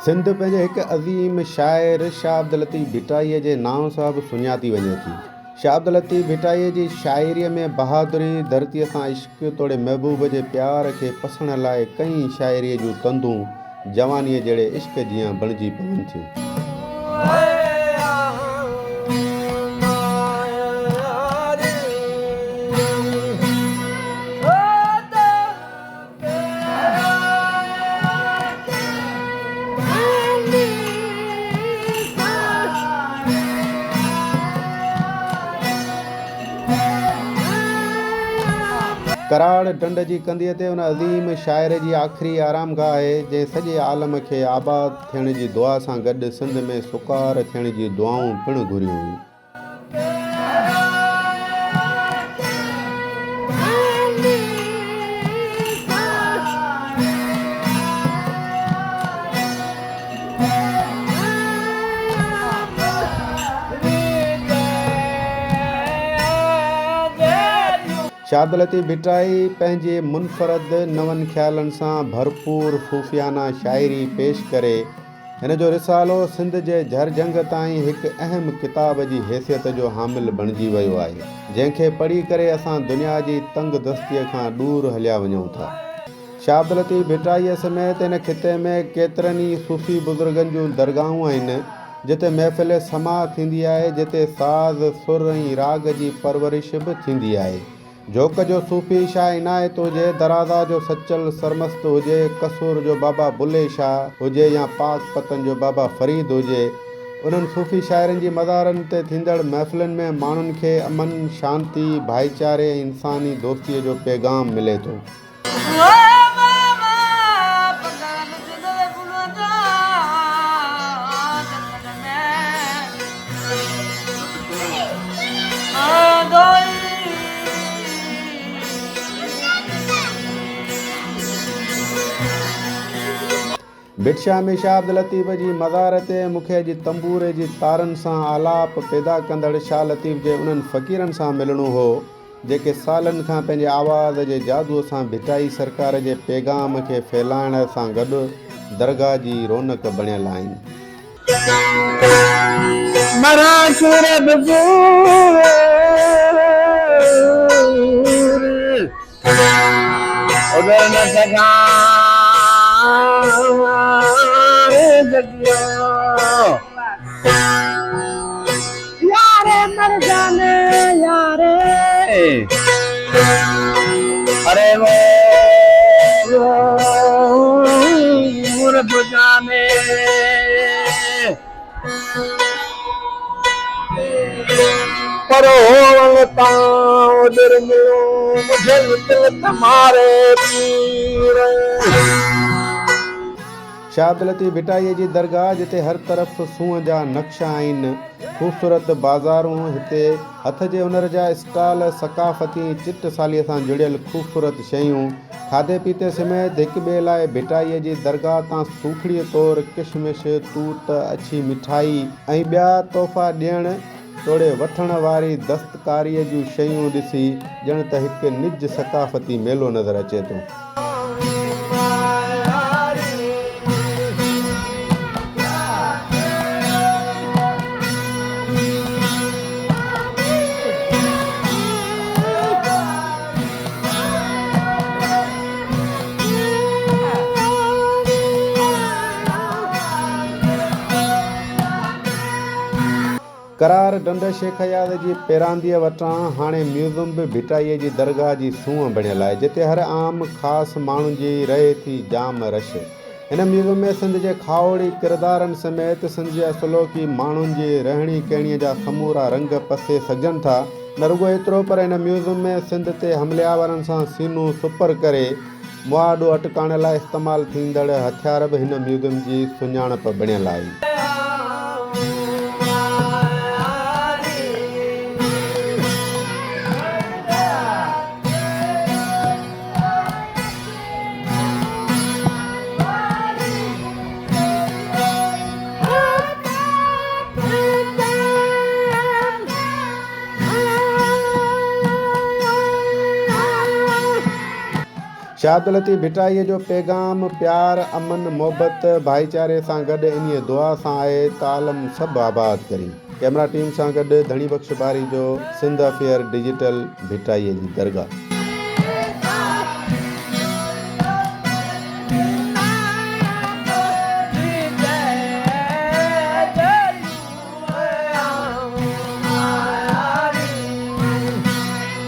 सिंध पंहिंजे हिकु अज़ीम शाइर शाह अब्दुल लतीफ़ भिटाईअ जे नाम सां बि सुञाती वञे थी। शाह अब्दुल लतीफ़ भिटाईअ जी शाइरीअ में बहादुरी, धरतीअ सां इश्क, तोड़े महबूब जे प्यार खे पसण लाइ कई शाइरीअ जूं तंदूं जवानीअ जहिड़े इश्क जीअं बणिजी पवनि थियूं। कराड़ डंड जी कंधीअ ते उन अज़ीम शाइर जी आख़िरी आरामगाह आहे जंहिं सॼे आलम खे आबाद थियण जी दुआ सां गॾु सिंध में सुकार थियण जी दुआऊं पिणु घुरियूं हुयूं। शाह अब्दुल लतीफ़ भिटाई पंहिंजे मुनफ़रद नवनि ख़्यालनि सां भरपूर सूफ़ियाना शाइरी पेश करे हिन जो रिसालो सिंध जे झरजंग ताईं हिकु अहम किताब जी हैसियत जो हामिल बणिजी वियो आहे, जंहिंखे पढ़ी करे असां दुनिया जी तंग दस्तीअ खां दूर हलिया वञूं था। शाह अब्दुल लतीफ़ भिटाईअ समेत हिन खिते में केतिरनि ई सूफ़ी बुज़ुर्गनि जूं दरगाहूं आहिनि जिते महफ़िल समा थींदी आहे, जिते साज़ सुर ऐं राग जी परवरिश बि थींदी आहे। जोक जो सूफ़ी शाह इनायत हुजे, दराज़ा जो सचल सरमस्त हुजे, कसूर जो बाबा बुल्ले शाह हुजे या पाक पतन जो बाबा फरीद हुजे, उन्हनि सूफ़ी शाइरनि जी मज़ारनि ते थींदड़ महफ़िलनि में माण्हुनि खे अमन, शांती, भाईचारे ऐं इंसानी दोस्तीअ जो पैगाम मिले थो। बिटशाह में शाह अब्दुल लतीफ़ जी मज़ार ते मूंखे अॼु तंबूरे जी तारनि सां आलाप पैदा कंदड़ शाह लतीफ़ जे उन्हनि फ़क़ीरनि सां मिलणो हो जेके सालनि खां पंहिंजे आवाज़ जे जादूअ सां भिटाई सरकार जे पैगाम खे फैलाइण सां गॾु दरगाह जी रौनक बणियल आहिनि। यारे मर जाने यारे, अरे वो जाने परो उधर मिलो मुझे दिल तुम्हारे पीर। शाह अब्दुल लतीफ़ भिटाईअ जी दरगाह जिते हर तरफ़ सूंहं जा नक्शा आहिनि, ख़ूबसूरत बाज़ारूं, हिते हथ जे हुनर जा स्टॉल, सक़ाफ़ती चिट सालीअ सां जुड़ियल ख़ूबसूरत शयूं, खाधे पीते समेत हिक ॿिए लाइ भिटाईअ जी दरगाह तां सूखड़ीअ तौरु किशमिश, तूत, अछी मिठाई ऐं ॿिया तोहफ़ा ॾियण तोड़े वठण वारी दस्तकारीअ जूं शयूं ॾिसी ॼण त हिकु निज सक़ाफ़ती मेलो नज़र अचे थो। करार डंड शेख याद जी पैरांदीअ वटां हाणे म्यूज़ियम बि भिटाईअ जी दरगाह जी सूंहं बणियल आहे, जिते हर आम ख़ासि माण्हुनि जी रहे थी जाम रश। हिन म्यूज़ियम में सिंध जे खावड़ी किरदारनि समेत सिंध जे असलोकी माण्हुनि जी रहणी कहिणीअ जा समूरा रंग पसे सघजनि था। न रुॻो एतिरो पर हिन म्यूज़ियम में सिंध ते हमलियावरनि सां सीनूं सुपर करे मुआदो अटकाइण लाइ इस्तेमालु थींदड़ हथियार बि हिन म्यूज़ियम जी सुञाणप बणियल आहे। शाह शहादत लतीफ़ भिटाईअ जो पैगाम प्यार अमन मोहबत भाईचारे सां गॾु इन्हीअ दुआ सां आहे त आलम सभु आबाद करी। कैमरा टीम सां गॾु धणी बख़्श बारी जो सिंध अफेयर डिजिटल भिटाईअ जी दरगाह।